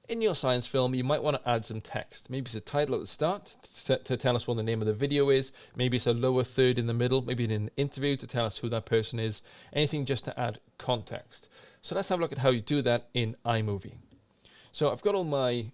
In your science film, you might want to add some text. Maybe it's a title at the start to tell us what the name of the video is. Maybe it's a lower third in the middle. Maybe in an interview to tell us who that person is. Anything just to add context. So let's have a look at how you do that in iMovie. So I've got all my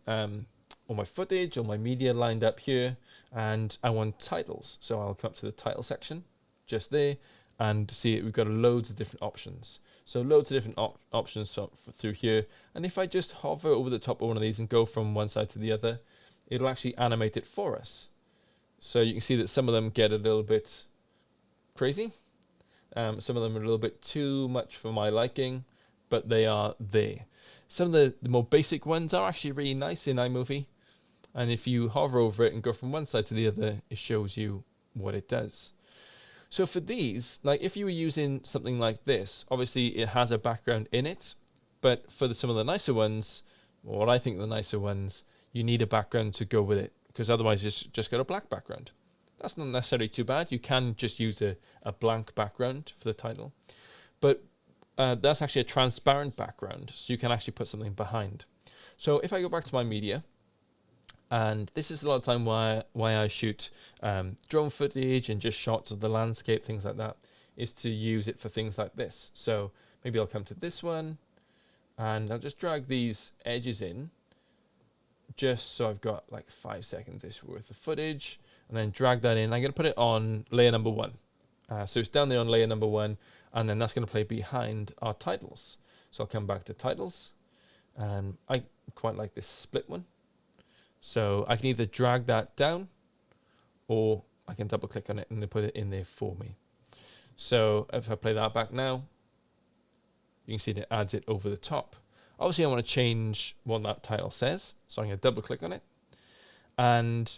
footage, all my media lined up here, and I want titles. So I'll come up to the title section, just there, and see we've got loads of different options. So loads of different options through here. And if I just hover over the top of one of these and go from one side to the other, it'll actually animate it for us. So you can see that some of them get a little bit crazy. Some of them are a little bit too much for my liking, but they are there. Some of the more basic ones are actually really nice in iMovie. And if you hover over it and go from one side to the other, it shows you what it does. So for these, like if you were using something like this, obviously it has a background in it, but for some of the nicer ones, or what I think the nicer ones, you need a background to go with it, because otherwise it's just got a black background. That's not necessarily too bad. You can just use a blank background for the title, but that's actually a transparent background, so you can actually put something behind. So if I go back to my media, and this is a lot of time why I shoot drone footage and just shots of the landscape, things like that, is to use it for things like this. So maybe I'll come to this one, and I'll just drag these edges in, just so I've got like 5 seconds-ish worth of footage, and then drag that in. I'm going to put it on layer number 1. So it's down there on layer number 1, and then that's going to play behind our titles. So I'll come back to titles, and I quite like this split one. So I can either drag that down, or I can double click on it and put it in there for me. So if I play that back now, you can see that it adds it over the top. Obviously I want to change what that title says, so I'm going to double click on it. And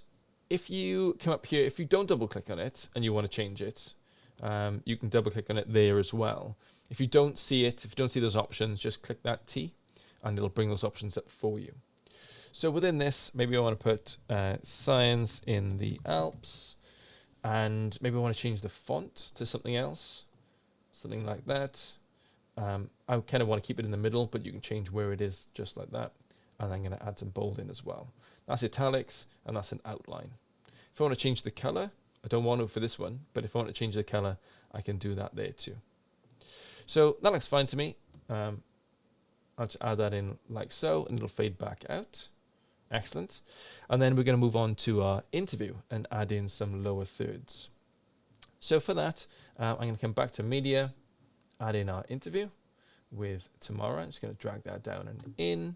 if you come up here, if you don't double click on it and you want to change it, you can double click on it there as well. If you don't see it, if you don't see those options, just click that T and it'll bring those options up for you. So within this, maybe I want to put science in the Alps, and maybe I want to change the font to something else, something like that. I kind of want to keep it in the middle, but you can change where it is just like that. And I'm going to add some bold in as well. That's italics, and that's an outline. If I want to change the color, I don't want to for this one, but if I want to change the color, I can do that there too. So that looks fine to me. I'll just add that in like so, and it'll fade back out. Excellent. And then we're going to move on to our interview and add in some lower thirds. So for that, I'm going to come back to media, add in our interview with Tamara. I'm just going to drag that down and in.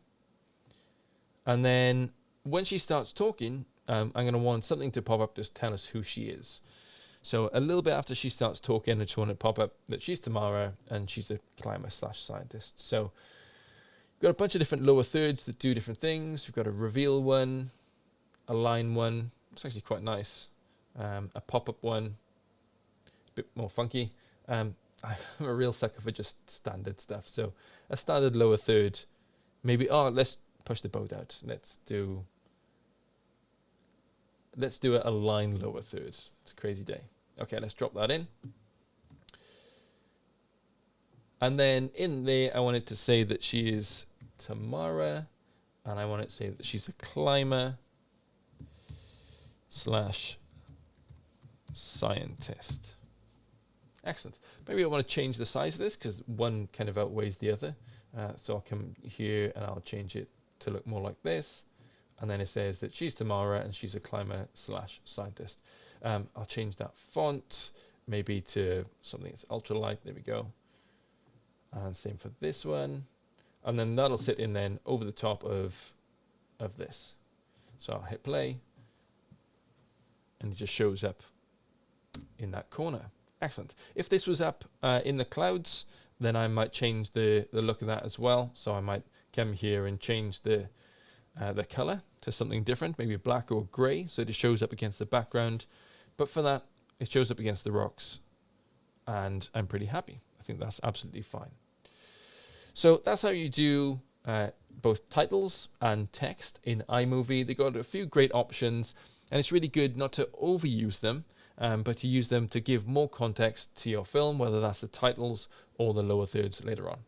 And then when she starts talking, I'm going to want something to pop up to tell us who she is. So a little bit after she starts talking, I just want to pop up that she's Tamara and she's a climber/scientist. So we've got a bunch of different lower thirds that do different things. We've got a reveal one, a line one. It's actually quite nice. A pop-up one, a bit more funky. I'm a real sucker for just standard stuff. So a standard lower third. Maybe, let's push the boat out. Let's do a line lower third. It's a crazy day. Okay, let's drop that in. And then in there, I wanted to say that she is Tamara, and I want it to say that she's a climber/scientist. Excellent. Maybe I want to change the size of this because one kind of outweighs the other. So I'll come here and I'll change it to look more like this. And then it says that she's Tamara and she's a climber/scientist. I'll change that font maybe to something that's ultra light. There we go. And same for this one. And then that'll sit in then over the top of this. So I'll hit play. And it just shows up in that corner. Excellent. If this was up in the clouds, then I might change the look of that as well. So I might come here and change the color to something different, maybe black or gray, so it shows up against the background. But for that, it shows up against the rocks. And I'm pretty happy. I think that's absolutely fine. So that's how you do both titles and text in iMovie. They got a few great options, and it's really good not to overuse them, but to use them to give more context to your film, whether that's the titles or the lower thirds later on.